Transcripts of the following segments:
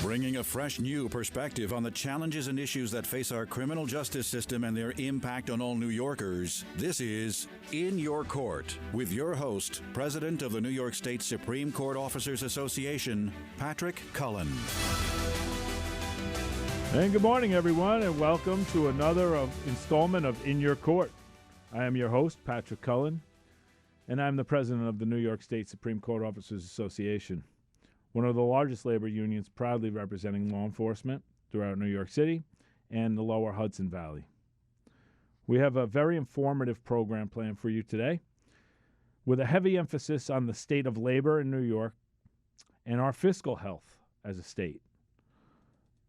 Bringing a fresh new perspective on the challenges and issues that face our criminal justice system and their impact on all New Yorkers. This is In Your Court with your host, President of the New York State Supreme Court Officers Association, Patrick CULLEN. And good morning, everyone, and welcome to another installment of In Your Court. I am your host, Patrick CULLEN, and I'm the president of the New York State Supreme Court Officers Association, one of the largest labor unions proudly representing law enforcement throughout New York City and the lower Hudson Valley. We have a very informative program planned for you today with a heavy emphasis on the state of labor in New York and our fiscal health as a state.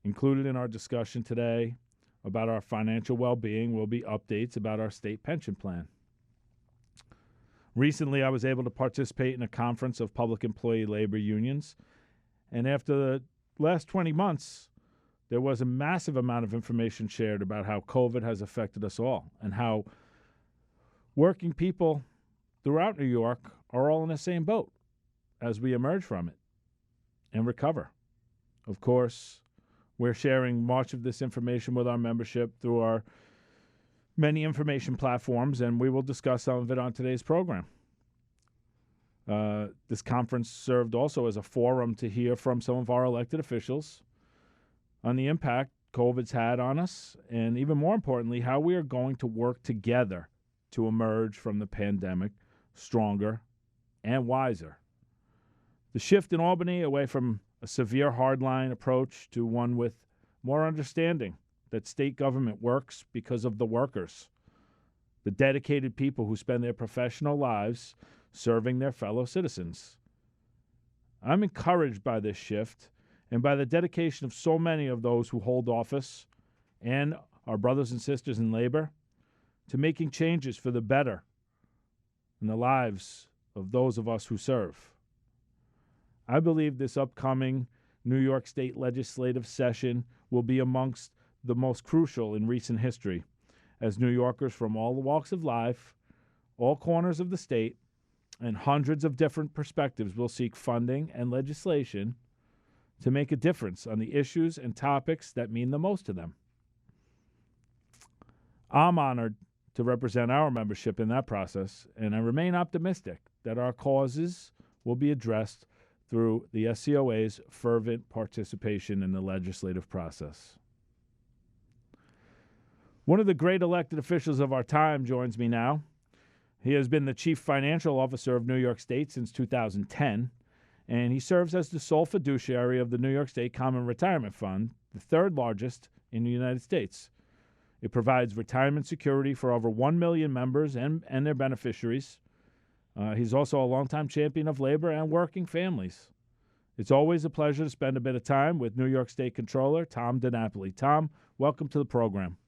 Included in our discussion today about our financial well-being will be updates about our state pension plan. Recently, I was able to participate in a conference of public employee labor unions, and after the last 20 months, there was a massive amount of information shared about how COVID has affected us all and how working people throughout New York are all in the same boat as we emerge from it and recover. Of course, we're sharing much of this information with our membership through our many information platforms, and we will discuss some of it on today's program. This conference served also as a forum to hear from some of our elected officials on the impact COVID's had on us, and even more importantly, how we are going to work together to emerge from the pandemic stronger and wiser. The shift in Albany away from a severe hardline approach to one with more understanding that state government works because of the workers, the dedicated people who spend their professional lives serving their fellow citizens. I'm encouraged by this shift and by the dedication of so many of those who hold office and our brothers and sisters in labor to making changes for the better in the lives of those of us who serve. I believe this upcoming New York State legislative session will be amongst the most crucial in recent history, as New Yorkers from all walks of life, all corners of the state, and hundreds of different perspectives will seek funding and legislation to make a difference on the issues and topics that mean the most to them. I'm honored to represent our membership in that process, and I remain optimistic that our causes will be addressed through the SCOA's fervent participation in the legislative process. One of the great elected officials of our time joins me now. He has been the Chief Financial Officer of New York State since 2010, and he serves as the sole fiduciary of the New York State Common Retirement Fund, the third largest in the United States. It provides retirement security for over 1 million members and their beneficiaries. He's also a longtime champion of labor and working families. It's always a pleasure to spend a bit of time with New York State Comptroller Tom DiNapoli. Tom, welcome to the program.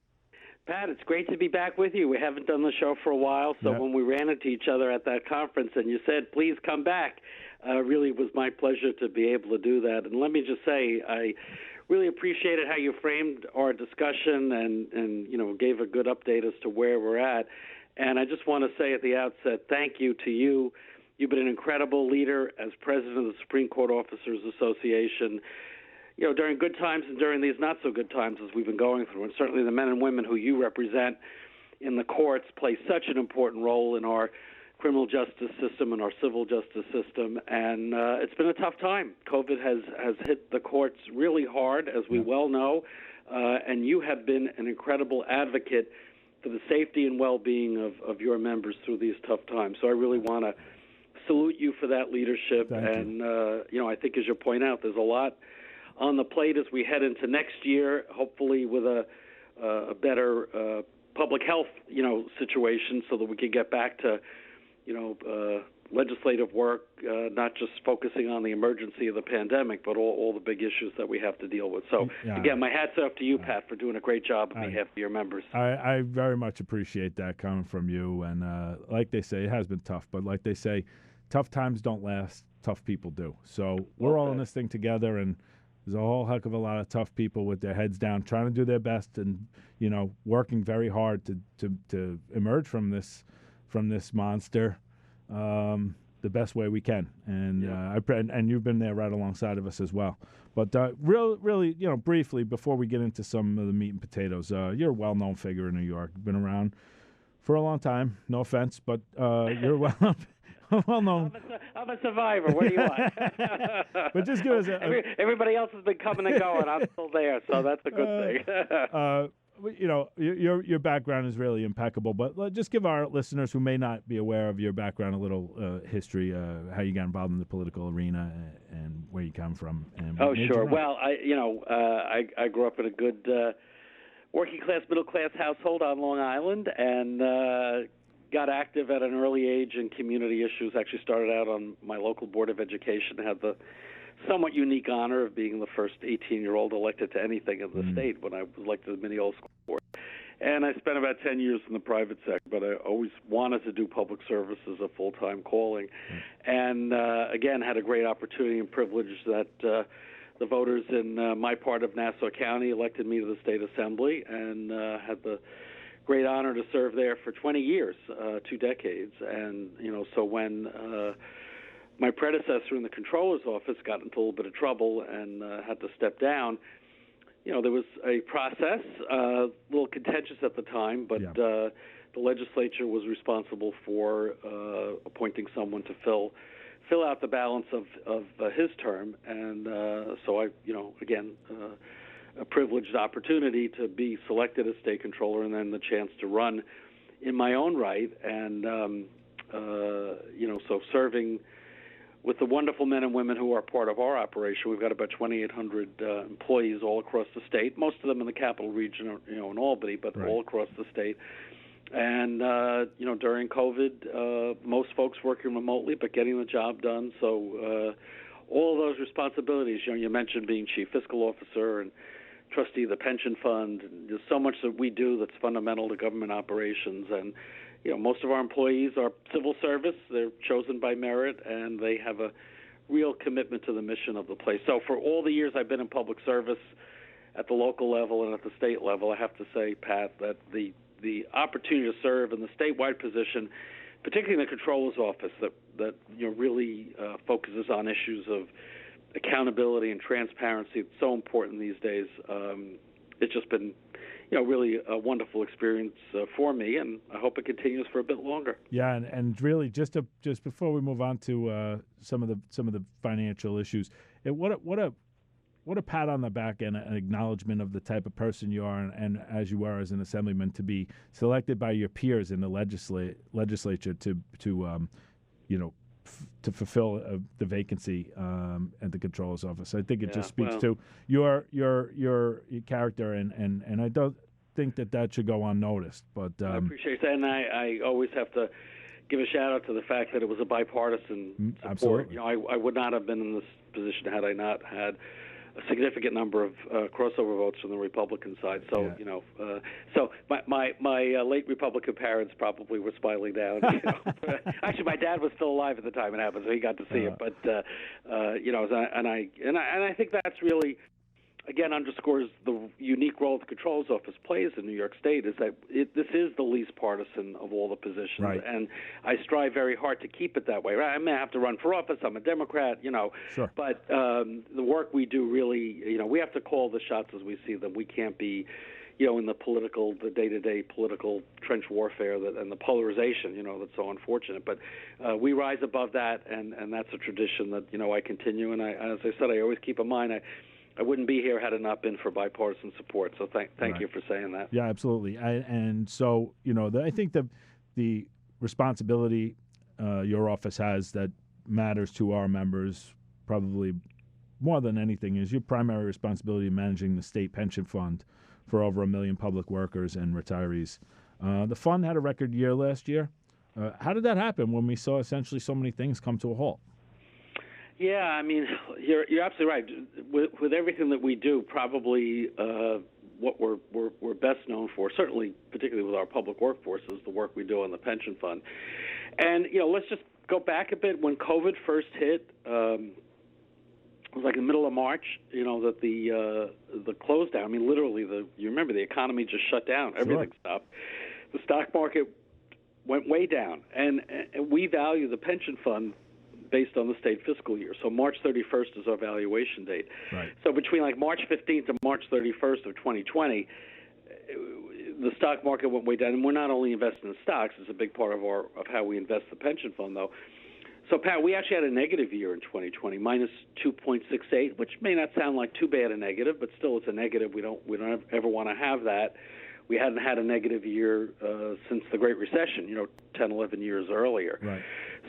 Pat, it's great to be back with you. We haven't done the show for a while, so when we ran into each other at that conference and you said, please come back, really was my pleasure to be able to do that. And let me just say, I really appreciated how you framed our discussion and gave a good update as to where we're at. And I just want to say at the outset, thank you to you. You've been an incredible leader as president of the Supreme Court Officers Association, during good times and during these not so good times as we've been going through. And certainly the men and women who you represent in the courts play such an important role in our criminal justice system and our civil justice system. And it's been a tough time. COVID has hit the courts really hard, as we well know. And you have been an incredible advocate for the safety and well-being of your members through these tough times. So I really want to salute you for that leadership. Thank you. I think, as you point out, there's a lot on the plate as we head into next year, hopefully with a better public health, situation, so that we can get back to, legislative work, not just focusing on the emergency of the pandemic, but all the big issues that we have to deal with. So, again, my hat's off to you, Pat, for doing a great job on behalf of your members. I very much appreciate that coming from you. And like they say, it has been tough. But like they say, tough times don't last. Tough people do. So we're all in this thing together, and there's a whole heck of a lot of tough people with their heads down, trying to do their best and, working very hard to emerge from this monster. The the best way we can. And and you've been there right alongside of us as well. But really, briefly, before we get into some of the meat and potatoes, you're a well-known figure in New York. You've been around for a long time. No offense, but you're well-known. I'm a survivor. What do you want? But just give us everybody else has been coming and going. I'm still there, so that's a good thing. Your background is really impeccable, but just give our listeners who may not be aware of your background a little history, how you got involved in the political arena and where you come from. And sure. Well, I grew up in a good working class, middle class household on Long Island, and got active at an early age in community issues. Actually started out on my local board of education, had the somewhat unique honor of being the first 18-year-old elected to anything in the state when I was elected to the mini old school board. And I spent about 10 years in the private sector, but I always wanted to do public service as a full-time calling. And, again, had a great opportunity and privilege that the voters in my part of Nassau County elected me to the state assembly, and had the great honor to serve there for 20 years, 2 decades. And, so when my predecessor in the controller's office got into a little bit of trouble and had to step down, there was a process, a little contentious at the time, but the legislature was responsible for appointing someone to fill out the balance of his term. And so I, again, a privileged opportunity to be selected as state controller and then the chance to run in my own right. And, so serving with the wonderful men and women who are part of our operation. We've got about 2,800 employees all across the state, most of them in the capital region, in Albany, but all across the state. And, during COVID, most folks working remotely, but getting the job done. So all of those responsibilities, you mentioned being chief fiscal officer and trustee of the pension fund. And there's so much that we do that's fundamental to government operations. And, most of our employees are civil service. They're chosen by merit, and they have a real commitment to the mission of the place. So for all the years I've been in public service at the local level and at the state level, I have to say, Pat, that the opportunity to serve in the statewide position, particularly in the controller's office, that really focuses on issues of accountability and transparency. It's so important these days. It's just been really a wonderful experience for me, and I hope it continues for a bit longer. Yeah, and really, just before we move on to some of the financial issues, what a pat on the back and an acknowledgement of the type of person you are, and as you are as an assemblyman, to be selected by your peers in the legislature to fulfill the vacancy at the controller's office. I think it just speaks to your character, and I don't think that should go unnoticed. But I appreciate that, and I always have to give a shout out to the fact that it was a bipartisan support. Absolutely. I would not have been in this position had I not had a significant number of crossover votes from the Republican side. So, so my late Republican parents probably were smiling down. Actually, my dad was still alive at the time it happened, so he got to see it. But and I think that's really, again, underscores the unique role the Controller's Office plays in New York State, is that this is the least partisan of all the positions. Right. And I strive very hard to keep it that way. Right? I may have to run for office. I'm a Democrat, Sure. But the work we do really, we have to call the shots as we see them. We can't be, in the day-to-day political trench warfare and the polarization, that's so unfortunate. But we rise above that, and that's a tradition that, I continue. And as I said, I always keep in mind, I wouldn't be here had it not been for bipartisan support. So thank you for saying that. Yeah, absolutely. And so, I think the responsibility your office has that matters to our members probably more than anything is your primary responsibility in managing the state pension fund for over 1 million public workers and retirees. The fund had a record year last year. How did that happen when we saw essentially so many things come to a halt? Yeah, I mean, you're absolutely right. With everything that we do, probably what we're best known for, certainly particularly with our public workforce, is the work we do on the pension fund. And let's just go back a bit. When COVID first hit, it was like in the middle of March. That the close down. I mean, literally, you remember the economy just shut down. Everything stopped. The stock market went way down, and we value the pension fund based on the state fiscal year. So March 31st is our valuation date. Right. So between like March 15th and March 31st of 2020, the stock market went way down. And we're not only investing in stocks; it's a big part of how we invest the pension fund, though. So, Pat, we actually had a negative year in 2020, minus 2.68, which may not sound like too bad a negative, but still it's a negative. We don't ever want to have that. We hadn't had a negative year since the Great Recession, 10, 11 years earlier. Right.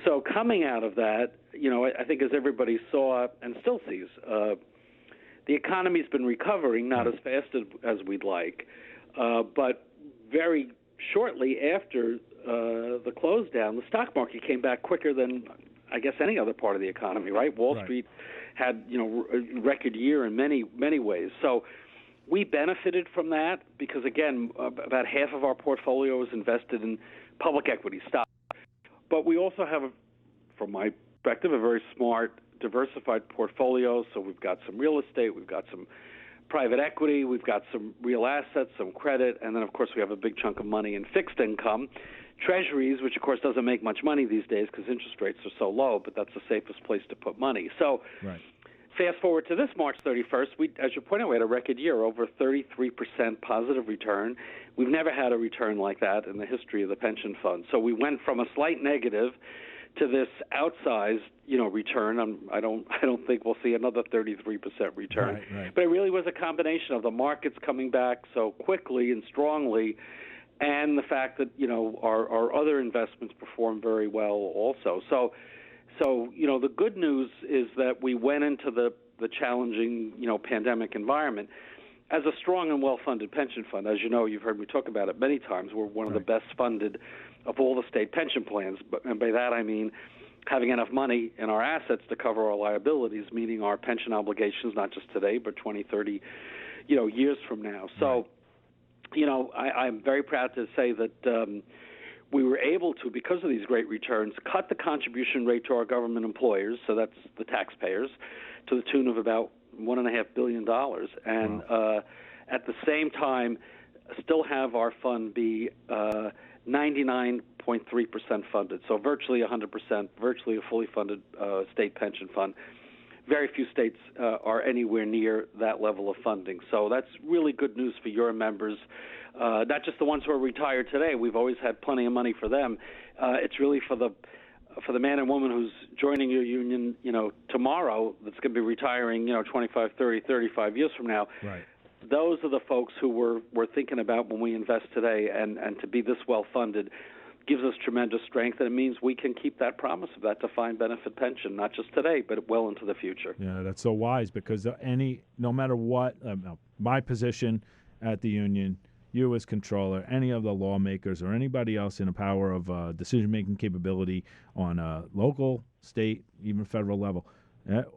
So coming out of that, I think as everybody saw and still sees, the economy's been recovering, not as fast as we'd like, but very shortly after the close down, the stock market came back quicker than, I guess, any other part of the economy, right? Wall Street had, a record year in many, many ways. So we benefited from that because, again, about half of our portfolio is invested in public equity stocks. But we also have, from my perspective, a very smart, diversified portfolio. So we've got some real estate, we've got some private equity, we've got some real assets, some credit, and then, of course, we have a big chunk of money in fixed income. Treasuries, which, of course, doesn't make much money these days because interest rates are so low, but that's the safest place to put money. So fast forward to this March 31st, as you point out, we had a record year, over 33% positive return. We've never had a return like that in the history of the pension fund. So we went from a slight negative to this outsized, return. I don't think we'll see another 33% return. Right. But it really was a combination of the markets coming back so quickly and strongly, and the fact that our other investments performed very well also. So the good news is that we went into the challenging pandemic environment as a strong and well-funded pension fund. As you know, you've heard me talk about it many times. We're one of the best funded of all the state pension plans, and by that I mean having enough money in our assets to cover our liabilities, meaning our pension obligations, not just today, but 20, 30 years from now. So I'm very proud to say that we were able to, because of these great returns, cut the contribution rate to our government employers, so that's the taxpayers, to the tune of about $1.5 billion. And at the same time, still have our fund be 99.3% funded, so virtually 100%, virtually a fully funded state pension fund. Very few states are anywhere near that level of funding. So that's really good news for your members, not just the ones who are retired today. We've always had plenty of money for them. It's really for the man and woman who's joining your union, tomorrow, that's going to be retiring, 25, 30, 35 years from now. Right. Those are the folks who we're thinking about when we invest today, and to be this well-funded gives us tremendous strength, and it means we can keep that promise of that defined benefit pension, not just today, but well into the future. Yeah, that's so wise, because no matter what, my position at the union, you as controller, any of the lawmakers or anybody else in a power of decision-making capability on a local, state, even federal level,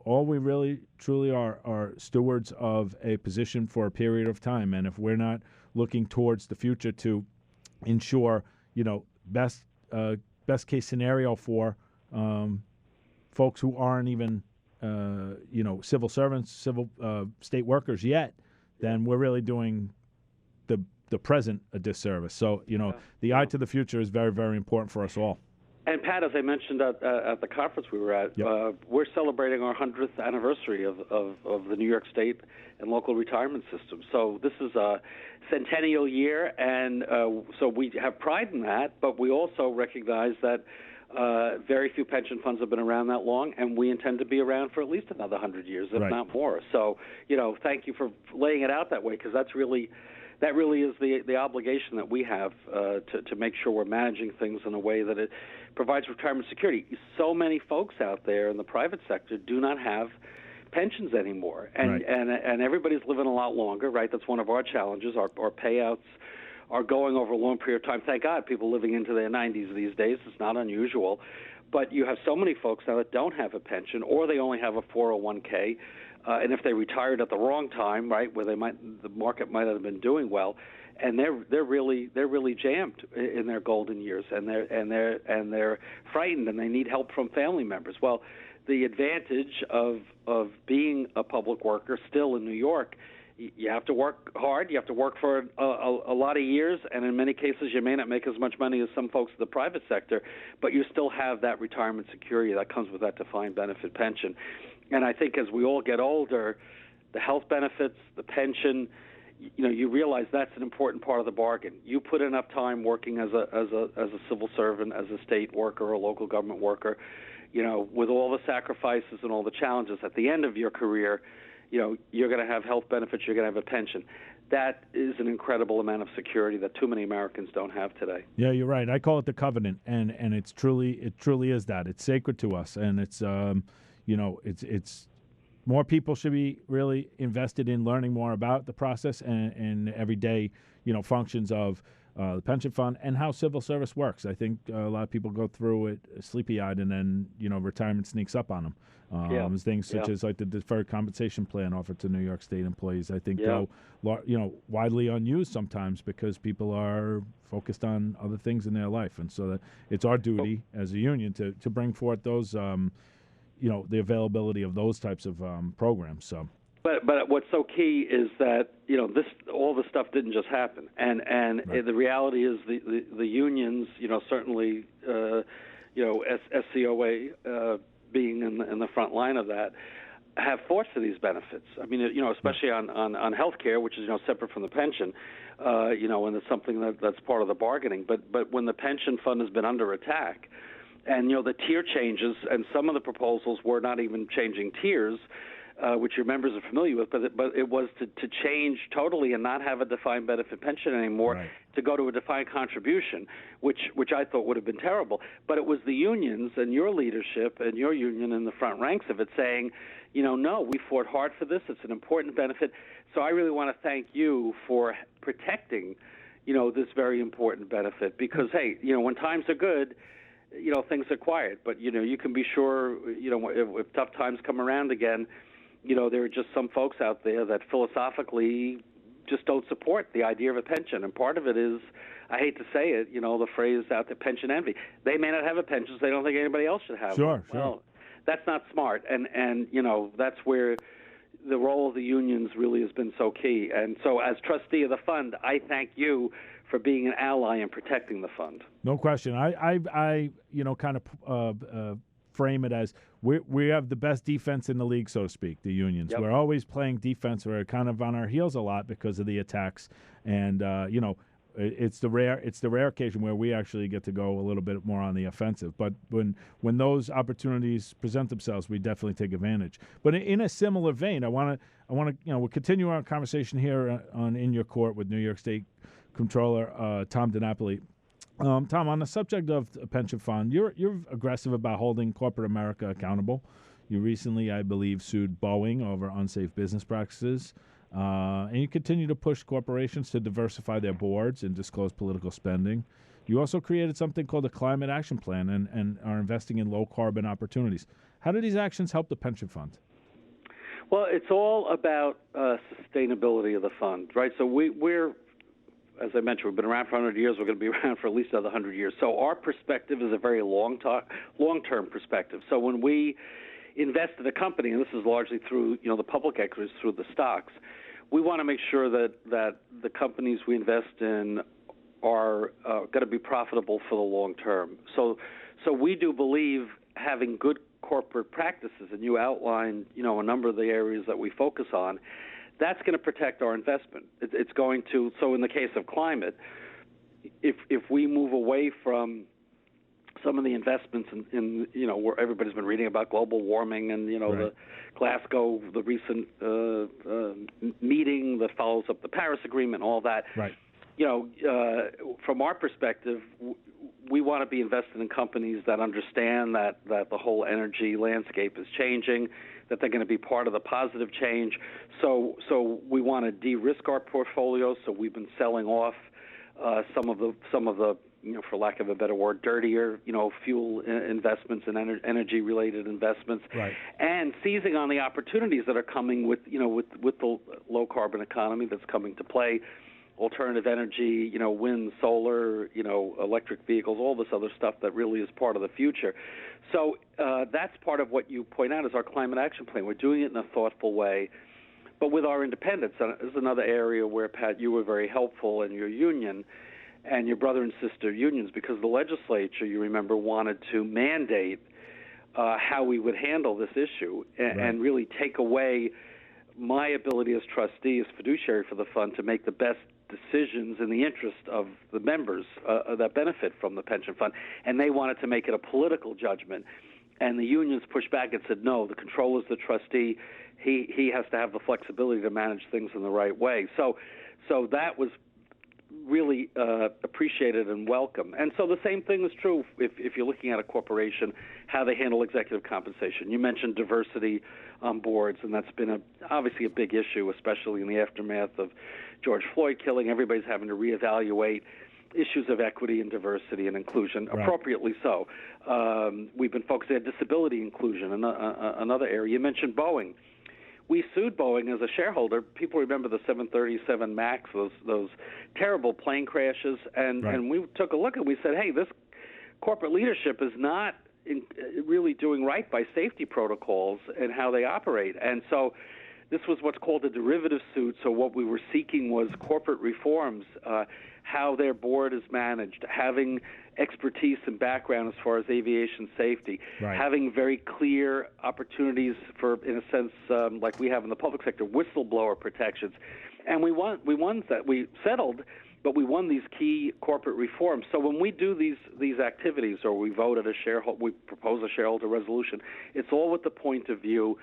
all we really truly are stewards of a position for a period of time. And if we're not looking towards the future to ensure, best case scenario for folks who aren't even civil servants, civil state workers yet, then we're really doing the present a disservice. So the eye to the future is very, very important for us all. And Pat, as I mentioned at the conference we were at, we're celebrating our 100th anniversary of the New York State and local retirement system. So this is a centennial year, and so we have pride in that, but we also recognize that very few pension funds have been around that long, and we intend to be around for at least another 100 years, if not more. So, thank you for laying it out that way, because that really is the obligation that we have to make sure we're managing things in a way that it provides retirement security. So many folks out there in the private sector do not have pensions anymore, and everybody's living a lot longer, right? That's one of our challenges. Our payouts are going over a long period of time. Thank God, people living into their 90s these days. It's not unusual. But you have so many folks now that don't have a pension, or they only have a 401k. And if they retired at the wrong time, right, where the market might have been doing well, and they're really jammed in their golden years, and they're frightened, and they need help from family members. Well, the advantage of being a public worker still in New York. You have to work hard. You have to work for a lot of years, and in many cases you may not make as much money as some folks in the private sector, but you still have that retirement security that comes with that defined benefit pension. And I think as we all get older, the health benefits, the pension, you realize that's an important part of the bargain. You put enough time working as a civil servant, as a state worker or a local government worker, with all the sacrifices and all the challenges at the end of your career, you're going to have health benefits, you're going to have a pension. That is an incredible amount of security that too many Americans don't have today. Yeah, you're right. I call it the covenant, and it truly is that. It's sacred to us, and it's it's more people should be really invested in learning more about the process and everyday functions of the pension fund and how civil service works. I think a lot of people go through it sleepy-eyed, and then retirement sneaks up on them. Things such as like the deferred compensation plan offered to New York State employees, I think go widely unused sometimes because people are focused on other things in their life, and so that it's our duty as a union to bring forth those the availability of those types of programs. So. But what's so key is that all this stuff didn't just happen, and right. The reality is the unions, certainly SCOA being in the front line of that, have fought for these benefits. I mean, especially on health care, which is separate from the pension, and it's something that's part of the bargaining. But when the pension fund has been under attack, and the tier changes, and some of the proposals were not even changing tiers, which your members are familiar with, but it was to change totally and not have a defined benefit pension anymore, right. to go to a defined contribution, which I thought would have been terrible. But it was the unions and your leadership and your union in the front ranks of it saying, no, we fought hard for this. It's an important benefit. So I really want to thank you for protecting, this very important benefit because, hey, when times are good, things are quiet. But, you can be sure, if tough times come around again, there are just some folks out there that philosophically just don't support the idea of a pension. And part of it is, I hate to say it, the phrase out there, pension envy. They may not have a pension, so they don't think anybody else should have one. Well, that's not smart. And that's where the role of the unions really has been so key. And so as trustee of the fund, I thank you for being an ally in protecting the fund. No question. I kind of frame it as we have the best defense in the league, so to speak, the unions. Yep. We're always playing defense. We're kind of on our heels a lot because of the attacks. And, it's the rare occasion where we actually get to go a little bit more on the offensive. But when those opportunities present themselves, we definitely take advantage. But in a similar vein, I want to we'll continue our conversation here on In Your Court with New York State Comptroller Tom DiNapoli. Tom, on the subject of a pension fund, you're aggressive about holding corporate America accountable. You recently, I believe, sued Boeing over unsafe business practices. And you continue to push corporations to diversify their boards and disclose political spending. You also created something called the Climate Action Plan and are investing in low-carbon opportunities. How do these actions help the pension fund? Well, it's all about sustainability of the fund, right? So we're, as I mentioned, we've been around for 100 years. We're going to be around for at least another 100 years. So our perspective is a very long-term perspective. So when we invest in a company, and this is largely through the public equities, through the stocks, we want to make sure that the companies we invest in are going to be profitable for the long term. So we do believe having good corporate practices, and you outlined a number of the areas that we focus on, that's going to protect our investment. It's going to. So in the case of climate, if we move away from some of the investments in where everybody's been reading about global warming and right. the Glasgow, the recent meeting that follows up the Paris Agreement, all that. Right. From our perspective, we want to be invested in companies that understand that the whole energy landscape is changing, that they're going to be part of the positive change. So we want to de-risk our portfolio. So we've been selling off some of the for lack of a better word, dirtier, fuel investments and energy-related investments, right. And seizing on the opportunities that are coming with the low-carbon economy that's coming to play. alternative energy, wind, solar, electric vehicles, all this other stuff that really is part of the future. So that's part of what you point out is our climate action plan. We're doing it in a thoughtful way, but with our independence. This is another area where, Pat, you were very helpful in your union and your brother and sister unions, because the legislature, you remember, wanted to mandate how we would handle this issue and really take away my ability as trustee, as fiduciary for the fund, to make the best decisions in the interest of the members that benefit from the pension fund. And they wanted to make it a political judgment. And the unions pushed back and said, no, the controller's the trustee. He has to have the flexibility to manage things in the right way. So that was really appreciated and welcome. And so the same thing is true if you're looking at a corporation, how they handle executive compensation. You mentioned diversity on boards, and that's been obviously a big issue, especially in the aftermath of George Floyd killing. Everybody's having to reevaluate issues of equity and diversity and inclusion, appropriately so. We've been focusing on disability inclusion, another area. You mentioned Boeing. We sued Boeing as a shareholder. People remember the 737 MAX, those terrible plane crashes, and we took a look and we said, hey, this corporate leadership is not really doing right by safety protocols and how they operate. And so this was what's called a derivative suit. So what we were seeking was corporate reforms, how their board is managed, having expertise and background as far as aviation safety, having very clear opportunities for, in a sense, like we have in the public sector, whistleblower protections. And we won that. We settled, but we won these key corporate reforms. So when we do these activities, or we vote at we propose a shareholder resolution, it's all with the point of view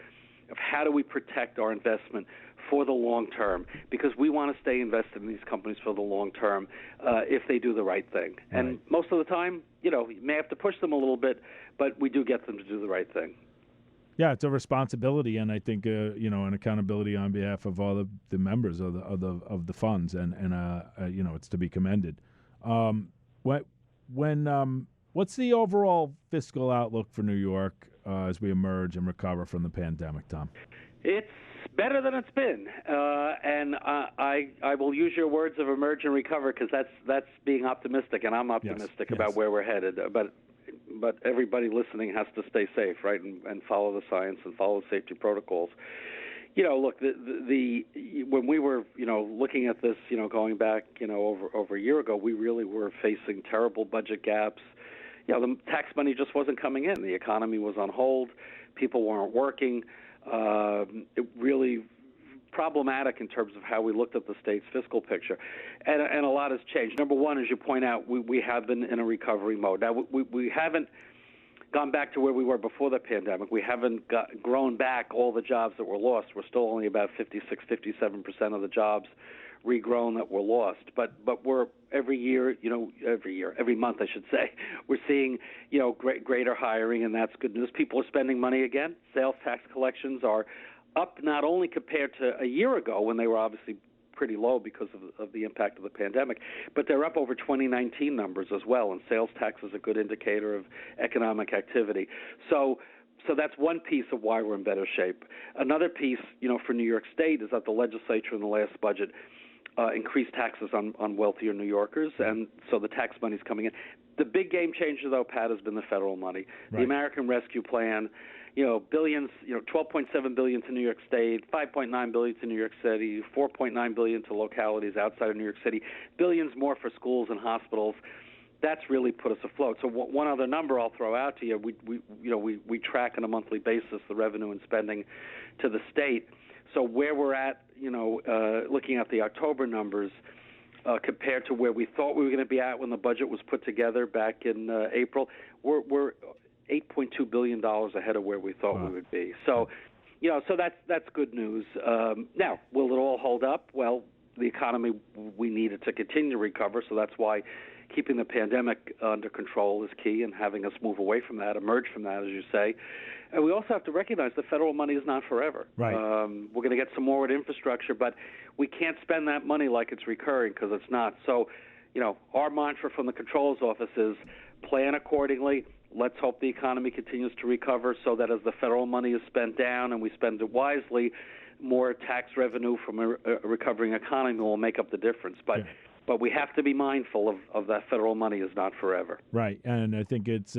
of how do we protect our investment for the long term, because we want to stay invested in these companies for the long term if they do the right thing. And most of the time, you may have to push them a little bit, but we do get them to do the right thing. Yeah, it's a responsibility, and I think an accountability on behalf of all the members of the funds, and it's to be commended. What's the overall fiscal outlook for New York as we emerge and recover from the pandemic, Tom? It's better than it's been, and I will use your words of emerge and recover, because that's being optimistic, and I'm optimistic about where we're headed. But everybody listening has to stay safe, right, and follow the science and follow the safety protocols. Look, when we were looking at this, going back over a year ago, we really were facing terrible budget gaps. The tax money just wasn't coming in. The economy was on hold. People weren't working. It really problematic in terms of how we looked at the state's fiscal picture. And a lot has changed. Number one, as you point out, we have been in a recovery mode. Now, we haven't gone back to where we were before the pandemic. We haven't grown back all the jobs that were lost. We're still only about 56, 57% of the jobs regrown that were lost. But we're every month, I should say, we're seeing, greater hiring, and that's good news. People are spending money again. Sales tax collections are up, not only compared to a year ago when they were obviously pretty low because of the impact of the pandemic, but they're up over 2019 numbers as well, and sales tax is a good indicator of economic activity. So that's one piece of why we're in better shape. Another piece, for New York State is that the legislature in the last budget increased taxes on wealthier New Yorkers, and so the tax money's coming in. The big game changer, though, Pat, has been the federal money. The American Rescue Plan, billions, $12.7 billion to New York State, $5.9 billion to New York City, $4.9 billion to localities outside of New York City, billions more for schools and hospitals. That's really put us afloat. So one other number I'll throw out to you: we track on a monthly basis the revenue and spending to the state. So where we're at, looking at the October numbers, compared to where we thought we were going to be at when the budget was put together back in April, we're $8.2 billion ahead of where we thought we would be. So, so that's good news. Now, will it all hold up? Well, the economy, we need it to continue to recover, so that's why keeping the pandemic under control is key, and having us move away from that, emerge from that, as you say. And we also have to recognize the federal money is not forever. Right. We're going to get some more with infrastructure, but we can't spend that money like it's recurring, because it's not. So, our mantra from the Comptroller's office is plan accordingly. Let's hope the economy continues to recover, so that as the federal money is spent down and we spend it wisely, more tax revenue from a recovering economy will make up the difference. But we have to be mindful of that federal money is not forever. Right, and I think it's,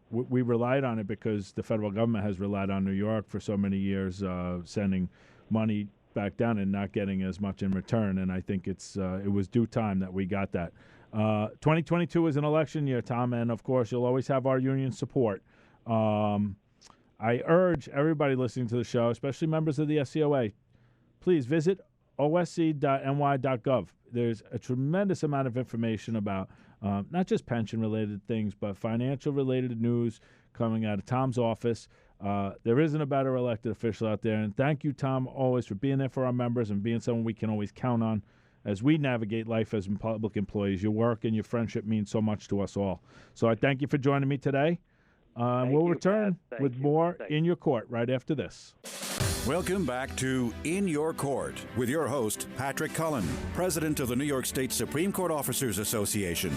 we relied on it because the federal government has relied on New York for so many years, sending money back down and not getting as much in return. And I think it was due time that we got that. 2022 is an election year, Tom, and of course you'll always have our union support. I urge everybody listening to the show, especially members of the SCOA, please visit osc.ny.gov. There's a tremendous amount of information about not just pension-related things, but financial-related news coming out of Tom's office. There isn't a better elected official out there. And thank you, Tom, always for being there for our members and being someone we can always count on as we navigate life as public employees. Your work and your friendship means so much to us all. So I thank you for joining me today. We'll return with more In Your Court right after this. Welcome back to In Your Court with your host, Patrick Cullen, president of the New York State Supreme Court Officers Association.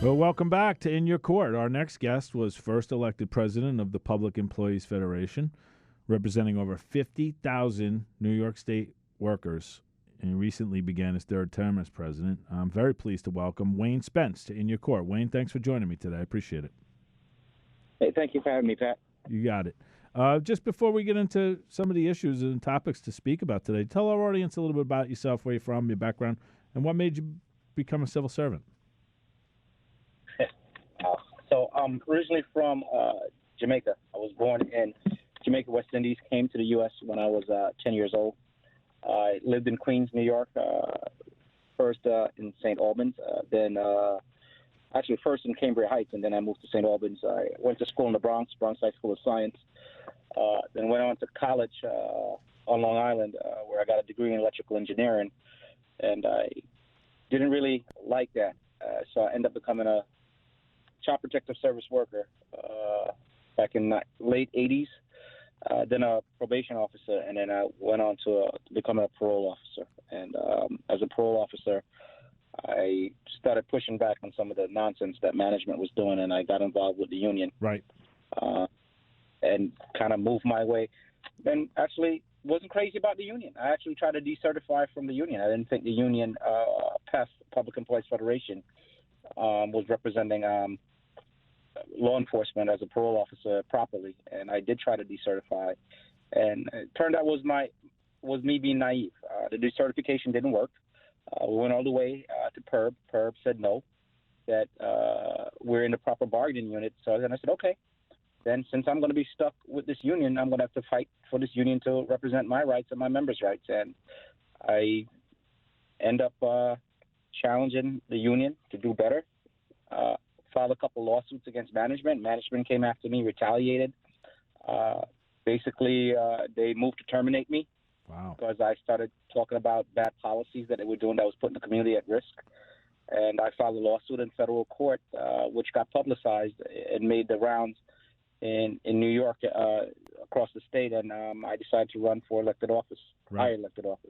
Well, welcome back to In Your Court. Our next guest was first elected president of the Public Employees Federation, representing over 50,000 New York State workers, and recently began his third term as president. I'm very pleased to welcome Wayne Spence to In Your Court. Wayne, thanks for joining me today. I appreciate it. Hey, thank you for having me, Pat. You got it. Just before we get into some of the issues and topics to speak about today, tell our audience a little bit about yourself, where you're from, your background, and what made you become a civil servant. So I'm originally from Jamaica. I was born in Jamaica, West Indies, came to the U.S. when I was 10 years old. I lived in Queens, New York, first in St. Albans, then first in Cambria Heights, and then I moved to St. Albans. I went to school in the Bronx High School of Science, then went on to college on Long Island, where I got a degree in electrical engineering, and I didn't really like that, so I ended up becoming a child protective service worker back in the late 80s, then a probation officer, and then I went on to become a parole officer. And as a parole officer, I started pushing back on some of the nonsense that management was doing, and I got involved with the union. Right. And kind of moved my way. Then actually wasn't crazy about the union. I actually tried to decertify from the union. I didn't think the union, past Public Employees Federation, was representing law enforcement as a parole officer properly, and I did try to decertify, and it turned out was me being naive. The decertification didn't work. We went all the way to PURB. PURB said no, that we're in the proper bargaining unit. So then I said, okay, then since I'm going to be stuck with this union, I'm going to have to fight for this union to represent my rights and my members' rights. And I end up challenging the union to do better. Filed a couple lawsuits against management. Management came after me, retaliated. Basically, they moved to terminate me. Wow. Because I started talking about bad policies that they were doing that was putting the community at risk. And I filed a lawsuit in federal court, which got publicized and made the rounds in New York, across the state. And I decided to run for elected office, higher elected office.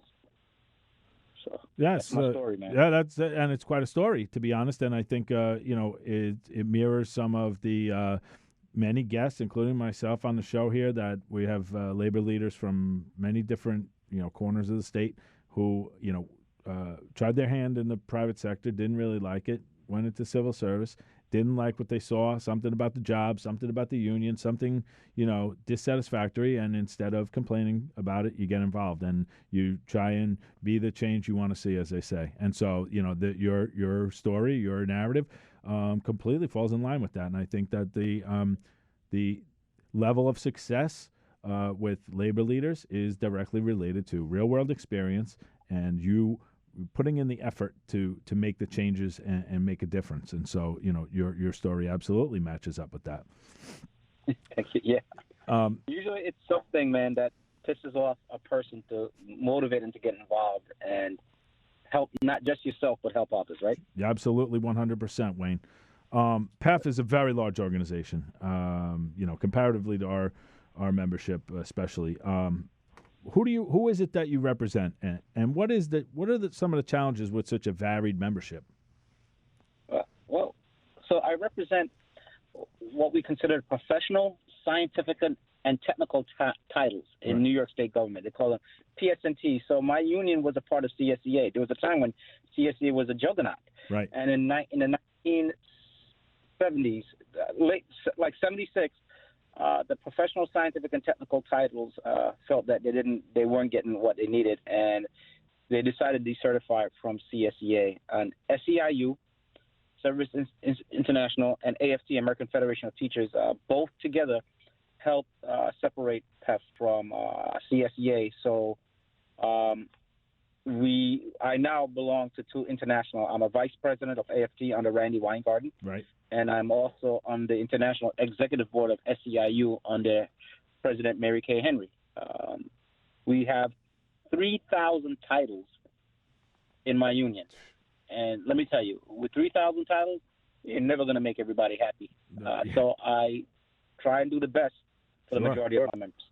So yes, that's my story, man. Yeah, and it's quite a story, to be honest. And I think it mirrors some of the many guests, including myself, on the show here. That we have labor leaders from many different corners of the state who tried their hand in the private sector, didn't really like it, went into civil service, didn't like what they saw, something about the job, something about the union, something, dissatisfactory. And instead of complaining about it, you get involved and you try and be the change you want to see, as they say. And so, your story, your narrative completely falls in line with that. And I think that the level of success with labor leaders is directly related to real-world experience and you putting in the effort to make the changes and make a difference. And so, your story absolutely matches up with that. Thank you. Yeah. Usually it's something, man, that pisses off a person to motivate them to get involved and help not just yourself, but help others, right? Yeah, absolutely, 100%, Wayne. PEF is a very large organization, comparatively to our membership especially. Who is it that you represent, and what are some of the challenges with such a varied membership? So I represent what we consider professional, scientific, and technical titles in New York State government. They call them PSNT. So my union was a part of CSEA. There was a time when CSEA was a juggernaut. Right. And in the 1970s, like 76, the professional, scientific, and technical titles felt that they weren't getting what they needed, and they decided to decertify from CSEA. And SEIU, Service International, and AFT, American Federation of Teachers, both together helped separate PEF from CSEA. So I now belong to two international. I'm a vice president of AFT under Randy Weingarten. Right. And I'm also on the international executive board of SEIU under President Mary Kay Henry. We have 3,000 titles in my union. And let me tell you, with 3,000 titles, you're never going to make everybody happy. So I try and do the best for the majority of my members.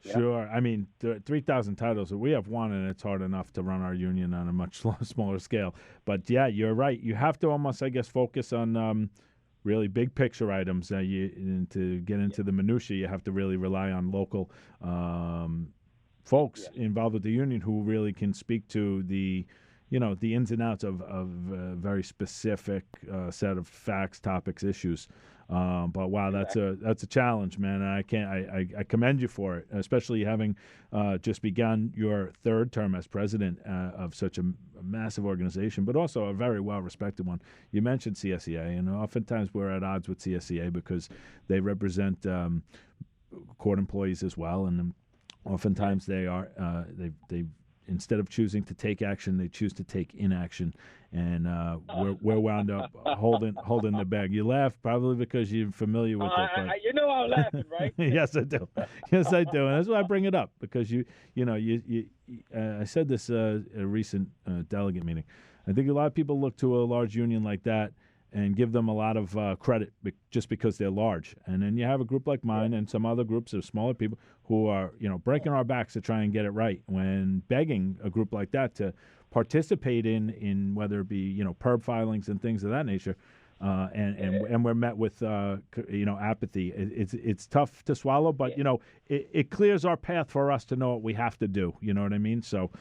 Yeah. Sure. I mean, 3,000 titles. We have one, and it's hard enough to run our union on a much smaller scale. But, yeah, you're right. You have to almost, I guess, focus on really big picture items. And to get into the minutiae, you have to really rely on local folks involved with the union who really can speak to the ins and outs of a very specific set of facts, topics, issues. But wow, that's a challenge, man. And I commend you for it, especially having just begun your third term as president of such a massive organization, but also a very well respected one. You mentioned CSEA, and oftentimes we're at odds with CSEA because they represent court employees as well, and oftentimes they are they instead of choosing to take action, they choose to take inaction, and we're wound up holding the bag. You laugh probably because you're familiar with it. But you know I'm laughing, right? Yes, I do. Yes, I do, and that's why I bring it up because you I said this at a recent delegate meeting. I think a lot of people look to a large union like that and give them a lot of credit just because they're large. And then you have a group like mine and some other groups of smaller people who are, breaking our backs to try and get it right when begging a group like that to participate in whether it be, PURB filings and things of that nature. And we're met with, apathy. It's tough to swallow, but, it clears our path for us to know what we have to do. You know what I mean? So,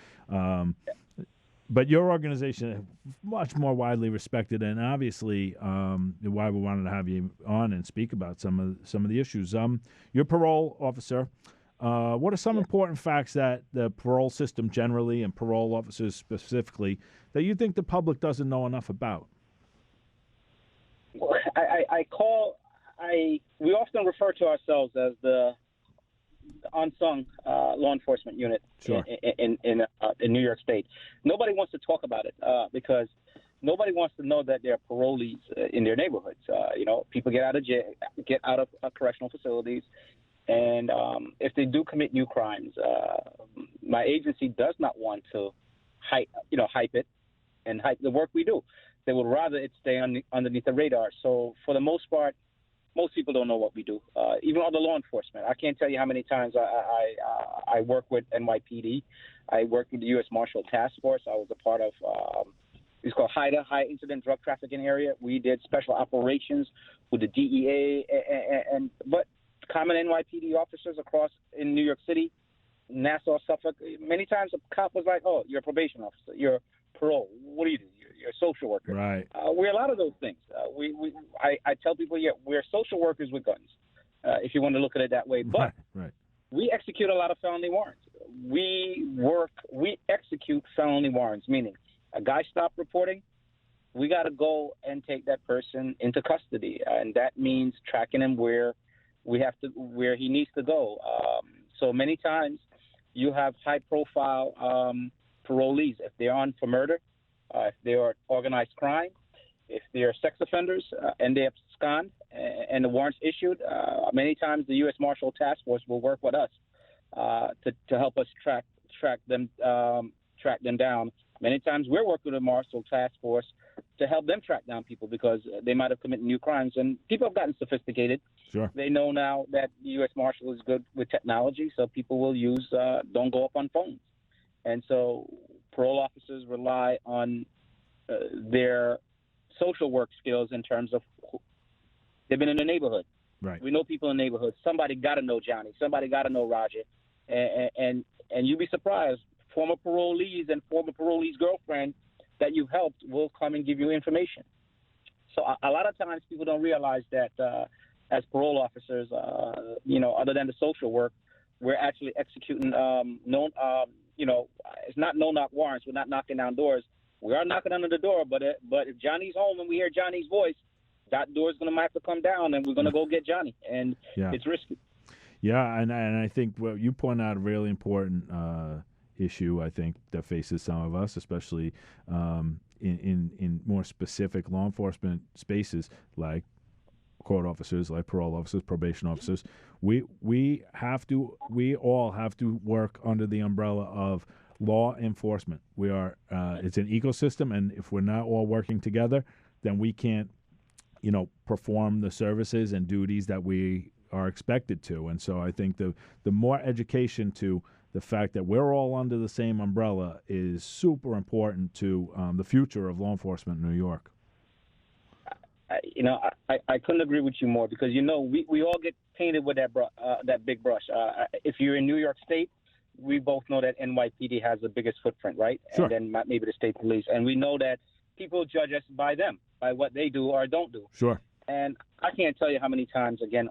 but your organization is much more widely respected, and obviously why we wanted to have you on and speak about some of the issues. You're a parole officer. What are some important facts that the parole system generally and parole officers specifically that you think the public doesn't know enough about? We often refer to ourselves as the unsung law enforcement unit in New York State. Nobody wants to talk about it because nobody wants to know that there are parolees in their neighborhoods. People get out of jail, get out of correctional facilities, and if they do commit new crimes, my agency does not want to hype it and hype the work we do. They would rather it stay underneath the radar. So for the most part, most people don't know what we do. Even all the law enforcement. I can't tell you how many times I work with NYPD. I work with the U.S. Marshal Task Force. I was a part of it's called HIDA, High Incident Drug Trafficking Area. We did special operations with the DEA, but common NYPD officers across in New York City, Nassau, Suffolk. Many times a cop was like, "Oh, you're a probation officer. You're parole. What do you do? You're a social worker." Right. We're a lot of those things. I tell people, we're social workers with guns, if you want to look at it that way. But right. We execute a lot of felony warrants. We execute felony warrants, meaning a guy stopped reporting, we got to go and take that person into custody, and that means tracking him where he needs to go. So many times, you have high-profile parolees if they're on for murder. If they are organized crime, if they are sex offenders and they abscond and the warrant's issued, many times the U.S. Marshal Task Force will work with us to help us track them down. Many times we're working with the Marshal Task Force to help them track down people because they might have committed new crimes. And people have gotten sophisticated. Sure. They know now that the U.S. Marshal is good with technology, so people will use don't go up on phones. And so parole officers rely on their social work skills in terms of they've been in the neighborhood. Right. We know people in neighborhoods. Somebody got to know Johnny. Somebody got to know Roger. And you'd be surprised. Former parolees and former parolees' girlfriend that you've helped will come and give you information. So a lot of times people don't realize that as parole officers, other than the social work, we're actually executing it's not no-knock warrants. We're not knocking down doors. We are knocking under the door, but if Johnny's home and we hear Johnny's voice, that door's going to have to come down, and we're going to go get Johnny, and it's risky. Yeah, and I think what you point out a really important issue, I think, that faces some of us, especially in more specific law enforcement spaces like court officers, like parole officers, probation officers. We all have to work under the umbrella of law enforcement. We are it's an ecosystem, and if we're not all working together, then we can't perform the services and duties that we are expected to. And so I think the more education to the fact that we're all under the same umbrella is super important to the future of law enforcement in New York. I couldn't agree with you more, because we all get painted with that big brush. If you're in New York State, we both know that NYPD has the biggest footprint, right? Sure. And then maybe the state police, and we know that people judge us by what they do or don't do. Sure. And I can't tell you how many times, again,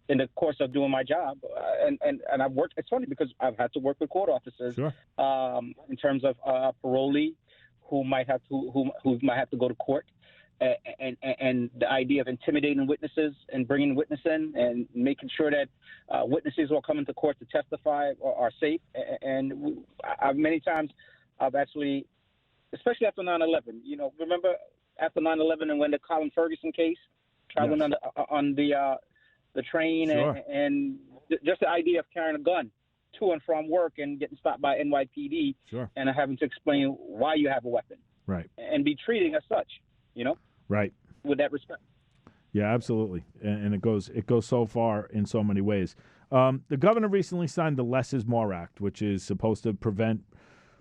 in the course of doing my job, and I've worked. It's funny because I've had to work with court officers, sure, in terms of parolee who might have to go to court. And the idea of intimidating witnesses and bringing witnesses in and making sure that witnesses who are coming to court to testify are safe. And many times I've actually, especially after 9/11, remember after 9/11 and when the Colin Ferguson case, traveling on the train, sure, and just the idea of carrying a gun to and from work and getting stopped by NYPD, sure, and having to explain why you have a weapon, right, and be treated as such, right, with that respect. Yeah, absolutely, and it goes so far in so many ways. The governor recently signed the Less is More Act, which is supposed to prevent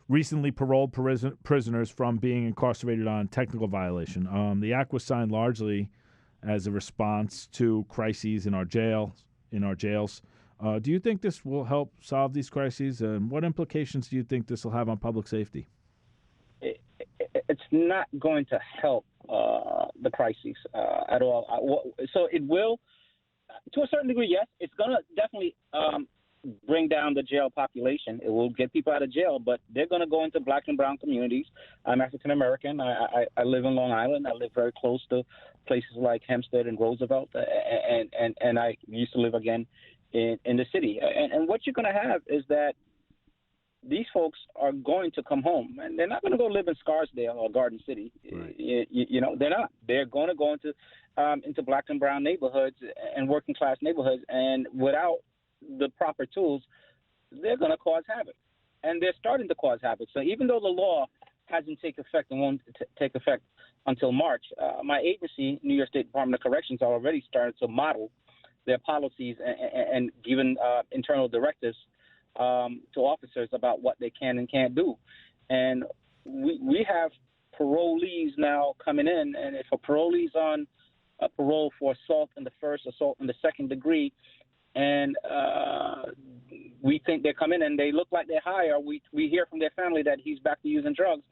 recently paroled prisoners from being incarcerated on technical violation. The act was signed largely as a response to crises in our jails. Do you think this will help solve these crises, and what implications do you think this will have on public safety? It's not going to help the crises at all. So it will, to a certain degree, yes. It's going to definitely bring down the jail population. It will get people out of jail, but they're going to go into black and brown communities. I'm African American. I live in Long Island. I live very close to places like Hempstead and Roosevelt, and I used to live again in the city. And what you're going to have is that these folks are going to come home, and they're not going to go live in Scarsdale or Garden City. Right. They're not. They're going to go into black and brown neighborhoods and working class neighborhoods, and without the proper tools, they're going to cause havoc, and they're starting to cause havoc. So even though the law hasn't taken effect and won't take effect until March, my agency, New York State Department of Corrections, are already started to model their policies and given internal directives to officers about what they can and can't do. And we have parolees now coming in, and if a parolee's on parole for assault in the first, assault in the second degree, and we think they're coming in and they look like they're high, or we hear from their family that he's back to using drugs,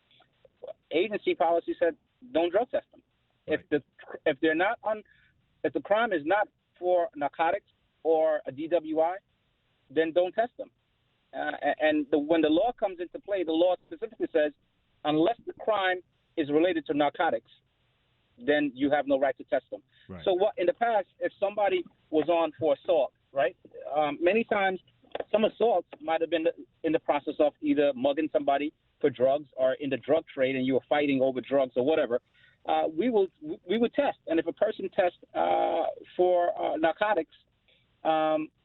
agency policy said don't drug test them. Right. If the crime is not for narcotics or a DWI, then don't test them. When the law comes into play, the law specifically says unless the crime is related to narcotics, then you have no right to test them. Right. So what in the past, if somebody was on for assault, right, many times some assaults might have been in the process of either mugging somebody for drugs or in the drug trade, and you were fighting over drugs or whatever. We would test, and if a person tests for narcotics,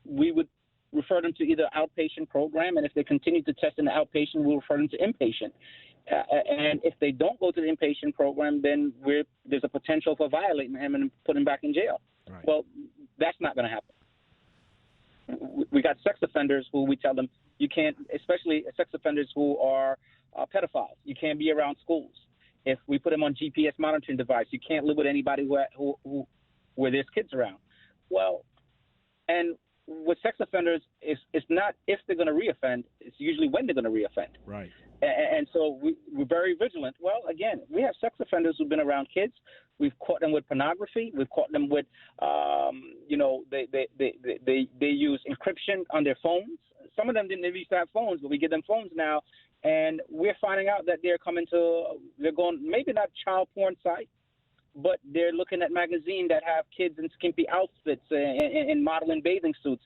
we would refer them to either outpatient program, and if they continue to test in the outpatient, we'll refer them to inpatient. And if they don't go to the inpatient program, then there's a potential for violating him and put him back in jail. Right. Well, that's not going to happen. We got sex offenders who we tell them you can't, especially sex offenders who are pedophiles. You can't be around schools. If we put them on GPS monitoring device, you can't live with anybody where there's kids around. Well, And with sex offenders, it's not if they're going to reoffend, it's usually when they're going to reoffend. Right. And so we're very vigilant. Well, again, we have sex offenders who've been around kids. We've caught them with pornography. We've caught them with, they use encryption on their phones. Some of them didn't even used to have phones, but we give them phones now. And we're finding out that they're going, maybe not child porn site, but they're looking at magazines that have kids in skimpy outfits and modeling bathing suits.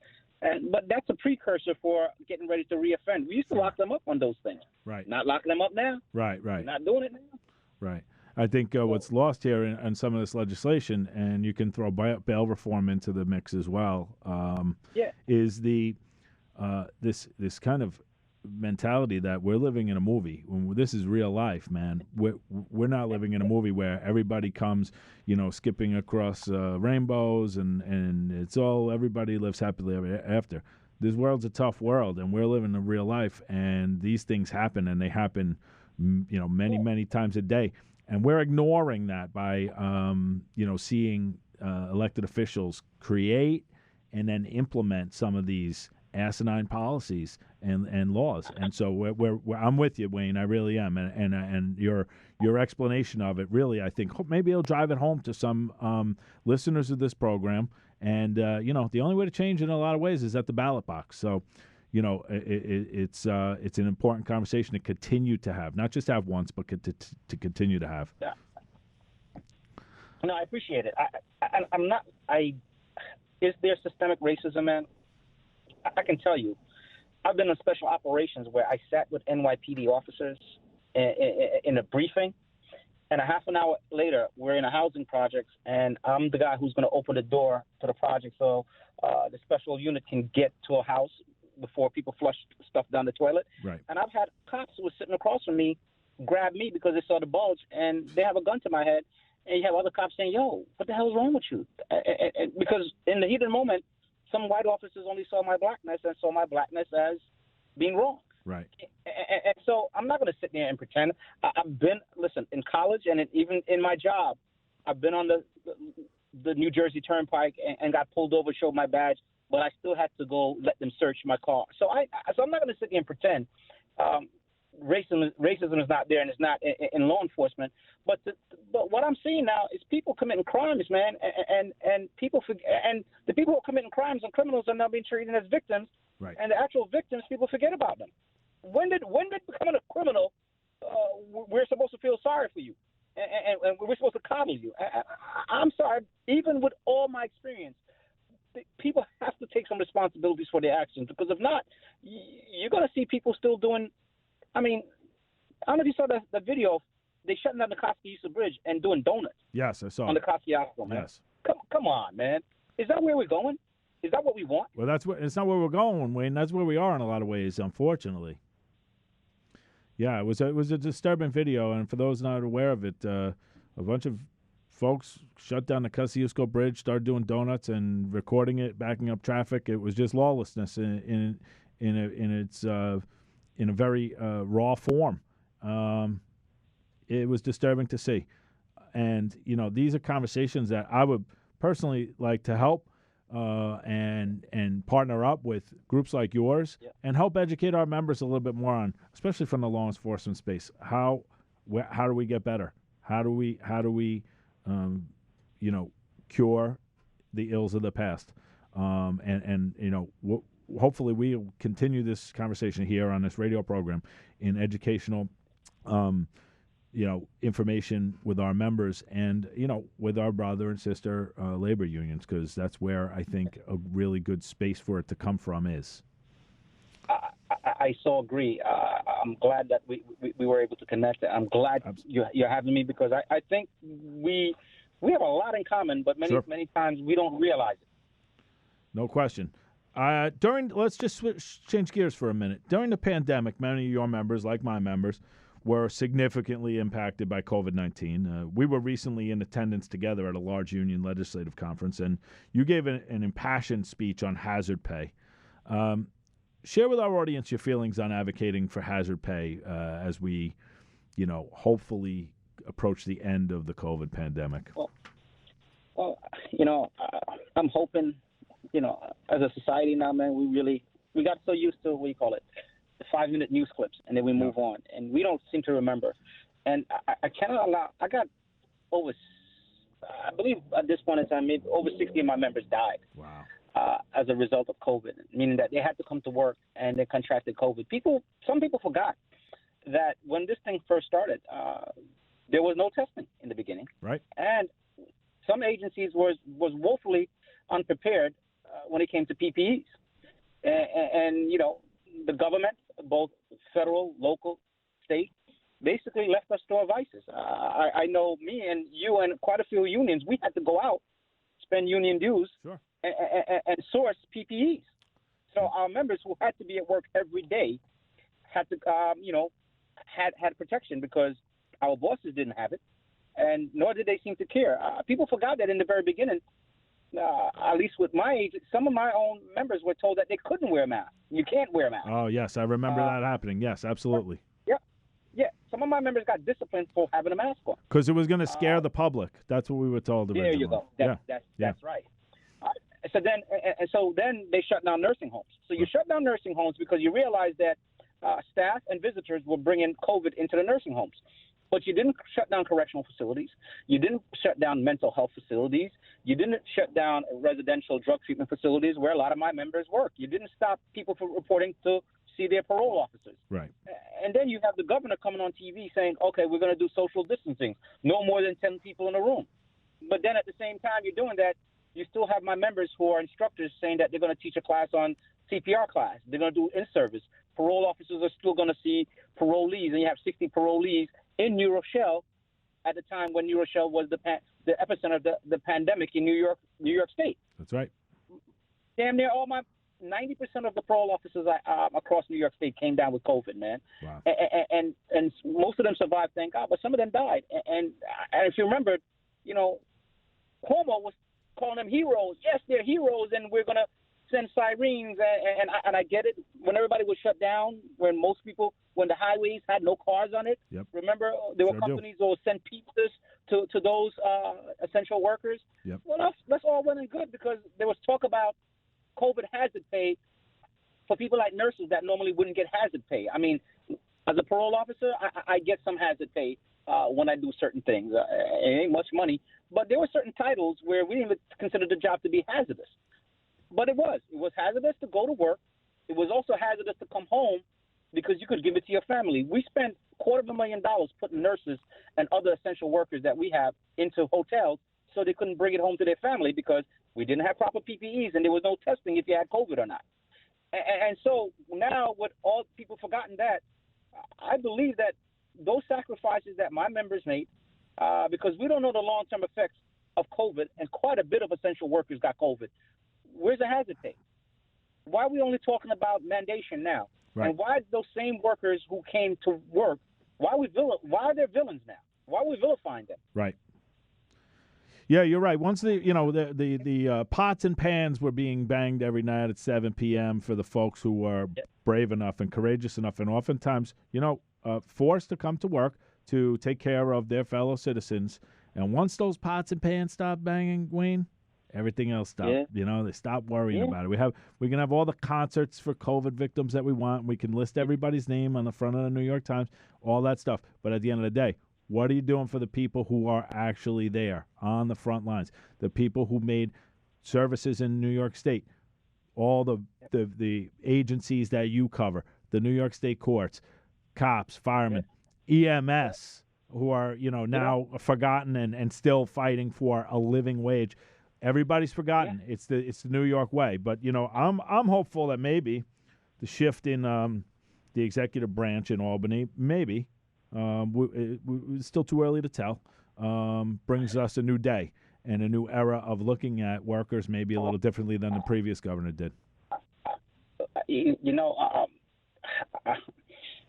But that's a precursor for getting ready to reoffend. We used to lock them up on those things. Right. Not locking them up now. Right. Not doing it now. Right. I think what's lost here in some of this legislation, and you can throw bail reform into the mix as well, is the this kind of mentality that we're living in a movie. When this is real life, man. We're not living in a movie where everybody comes, skipping across rainbows and it's all everybody lives happily ever after. This world's a tough world, and we're living in real life, and these things happen, and they happen, many times a day, and we're ignoring that by seeing elected officials create and then implement some of these asinine policies and laws. And so I'm with you, Wayne. I really am. And your explanation of it really, I think maybe it'll drive it home to some listeners of this program. And the only way to change in a lot of ways is at the ballot box. So it's an important conversation to continue to have, not just have once, but to continue to have. Yeah. No, I appreciate it. Is there systemic racism, man? I can tell you, I've been in special operations where I sat with NYPD officers in a briefing, and a half an hour later, we're in a housing project, and I'm the guy who's going to open the door to the project so the special unit can get to a house before people flush stuff down the toilet. Right. And I've had cops who were sitting across from me grab me because they saw the bulge, and they have a gun to my head, and you have other cops saying, yo, what the hell is wrong with you? And because in the heat of the moment, some white officers only saw my blackness and saw my blackness as being wrong. Right. And so I'm not going to sit there and pretend. I've been, in college and even in my job, I've been on the New Jersey Turnpike and got pulled over, showed my badge, but I still had to go let them search my car. So I'm not going to sit there and pretend racism is not there and it's not in law enforcement. But what I'm seeing now is people committing crimes, man, and people and the people who are committing crimes and criminals are now being treated as victims. Right. And the actual victims, people forget about them. When did becoming a criminal, we're supposed to feel sorry for you, and we're supposed to coddle you? I'm sorry, even with all my experience, people have to take some responsibilities for their actions, because if not, you're going to see people still doing. I mean, I don't know if you saw the video. They shutting down the Kosciuszko Bridge and doing donuts. Yes, I saw on it. the Kosciuszko, man. Yes. Come on, man. Is that where we're going? Is that what we want? Well, it's not where we're going, Wayne. That's where we are in a lot of ways, unfortunately. Yeah, it was a disturbing video, and for those not aware of it, a bunch of folks shut down the Kosciuszko Bridge, started doing donuts and recording it, backing up traffic. It was just lawlessness in a very raw form. It was disturbing to see, and these are conversations that I would personally like to help and partner up with groups like yours, and help educate our members a little bit more on, especially from the law enforcement space. How do we get better? How do we cure the ills of the past? Hopefully we'll continue this conversation here on this radio program in educational information with our members and, with our brother and sister labor unions, because that's where I think a really good space for it to come from is. I so agree. I'm glad that we were able to connect. I'm glad you're having me, because I think we have a lot in common, but many times we don't realize it. No question. Let's just change gears for a minute. During the pandemic, many of your members, like my members, were significantly impacted by COVID-19. We were recently in attendance together at a large union legislative conference, and you gave an impassioned speech on hazard pay. Share with our audience your feelings on advocating for hazard pay as we, hopefully approach the end of the COVID pandemic. Well, I'm hoping as a society now, man, we got so used to, what do you call it, the 5-minute news clips, and then we move on, and we don't seem to remember. And I cannot allow. I got over, I believe at this point in time, maybe over 60 of my members died. Wow. As a result of COVID, meaning that they had to come to work and they contracted COVID. Some people forgot that when this thing first started, there was no testing in the beginning. Right. And some agencies was woefully unprepared when it came to PPEs. And the government, both federal, local, state, basically left us to our vices. I know me and you and quite a few unions, we had to go out, spend union dues, Sure. and source PPEs. So our members who had to be at work every day had to, had protection because our bosses didn't have it, and nor did they seem to care. People forgot that in the very beginning. At least with my age, some of my own members were told that they couldn't wear a mask. You can't wear a mask. Oh, yes, I remember that happening. Yes, absolutely. Yeah. Some of my members got disciplined for having a mask on. Because it was going to scare the public. That's what we were told originally. There you go. That's right. So then they shut down nursing homes. So you shut down nursing homes because you realized that staff and visitors were bringing COVID into the nursing homes. But you didn't shut down correctional facilities. You didn't shut down mental health facilities. You didn't shut down residential drug treatment facilities where a lot of my members work. You didn't stop people from reporting to see their parole officers. Right. And then you have the governor coming on TV saying, okay, we're going to do social distancing, no more than 10 people in a room. But then at the same time you're doing that, you still have my members who are instructors saying that they're going to teach a class on CPR class. They're going to do in-service. Parole officers are still going to see parolees, and you have 60 parolees in New Rochelle at the time when New Rochelle was the epicenter of the pandemic in New York State. That's right. Damn near 90% of the parole officers across New York State came down with COVID, man. Wow. And most of them survived, thank God, but some of them died. And if you remember, Cuomo was calling them heroes. Yes, they're heroes, and we're going to send sirens. And I get it. When everybody was shut down, when the highways had no cars on it, yep. Remember there were companies that would send pizzas to those essential workers. Yep. Well, that's all well and good because there was talk about COVID hazard pay for people like nurses that normally wouldn't get hazard pay. I mean, as a parole officer, I get some hazard pay when I do certain things. It ain't much money, but there were certain titles where we didn't even consider the job to be hazardous. But it was hazardous to go to work. It was also hazardous to come home because you could give it to your family. We spent $250,000 putting nurses and other essential workers that we have into hotels so they couldn't bring it home to their family because we didn't have proper PPEs and there was no testing if you had COVID or not. And so now with all people forgotten that, I believe that those sacrifices that my members made, because we don't know the long-term effects of COVID, and quite a bit of essential workers got COVID. Where's the hazard pay? Why are we only talking about mandation now? Right. And why those same workers who came to work, why are they villains now? Why are we vilifying them? Right. Yeah, you're right. Once the pots and pans were being banged every night at 7 p.m. for the folks who were brave enough and courageous enough, and oftentimes, forced to come to work to take care of their fellow citizens. And once those pots and pans stopped banging, Wayne, everything else stopped. Yeah. They stopped worrying about it. We can have all the concerts for COVID victims that we want. We can list everybody's name on the front of the New York Times, all that stuff. But at the end of the day, what are you doing for the people who are actually there on the front lines? The people who made services in New York State, all the agencies that you cover, the New York State courts, cops, firemen, EMS, who are now forgotten and still fighting for a living wage. Everybody's forgotten. Yeah. It's the New York way. But I'm hopeful that maybe the shift in the executive branch in Albany, maybe. It's still too early to tell, brings us a new day and a new era of looking at workers maybe a little differently than the previous governor did.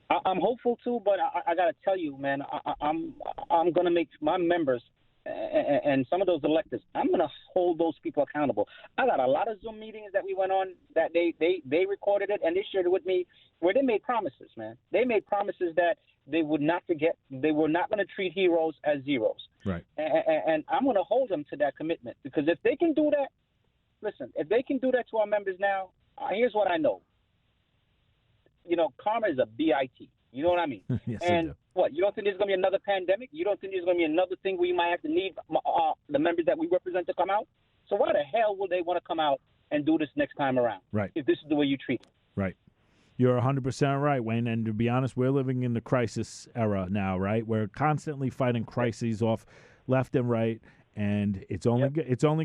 I'm hopeful too, but I got to tell you, man, I'm going to make my members and some of those electeds, I'm going to hold those people accountable. I got a lot of Zoom meetings that we went on that they recorded it and they shared it with me where they made promises, man. They made promises that they would not forget. They were not going to treat heroes as zeros. Right. And I'm going to hold them to that commitment because if they can do that, listen, if they can do that to our members now, here's what I know. Karma is a BIT. You know what I mean? Yes, and what, you don't think there's going to be another pandemic? You don't think there's going to be another thing where you might have to need the members that we represent to come out? So why the hell would they want to come out and do this next time around? Right. If this is the way you treat them. Right. You're 100% right, Wayne. And to be honest, we're living in the crisis era now, right? We're constantly fighting crises off left and right. And it's only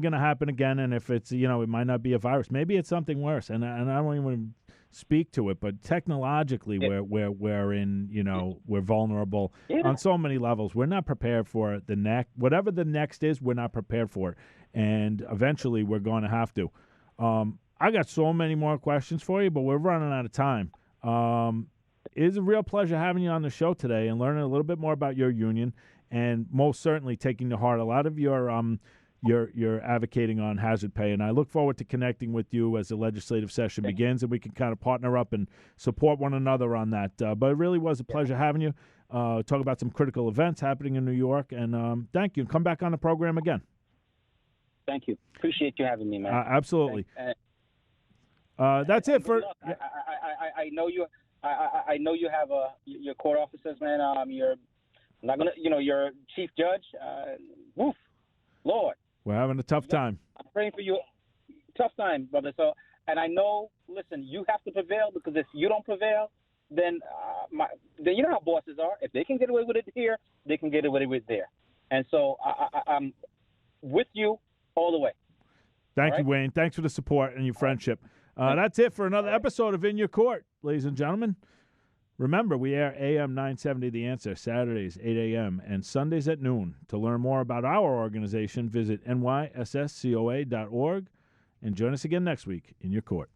going to happen again. And if it's, it might not be a virus. Maybe it's something worse. And I don't even speak to it, but technologically we're in, we're vulnerable on so many levels. We're not prepared for it. Whatever the next is, we're not prepared for it. And eventually we're going to have to. I got so many more questions for you, but we're running out of time. It is a real pleasure having you on the show today and learning a little bit more about your union, and most certainly taking to heart a lot of your advocating on hazard pay. And I look forward to connecting with you as the legislative session begins, and we can kind of partner up and support one another on that. But it really was a pleasure having you. Talk about some critical events happening in New York, and thank you. Come back on the program again. Thank you. Appreciate you having me, man. Absolutely. That's it for. I know you. I know you have your court officers, man. You're not gonna. You're chief judge. Woof, Lord. We're having a tough time. I'm praying for you. Tough time, brother. So, and I know. Listen, you have to prevail, because if you don't prevail, then you know how bosses are. If they can get away with it here, they can get away with it there. And so I'm with you all the way. Thank you, Wayne. Thanks for the support and your friendship. That's it for another episode of In Your Court, ladies and gentlemen. Remember, we air AM 970 The Answer, Saturdays 8 a.m. and Sundays at noon. To learn more about our organization, visit nysscoa.org and join us again next week in Your Court.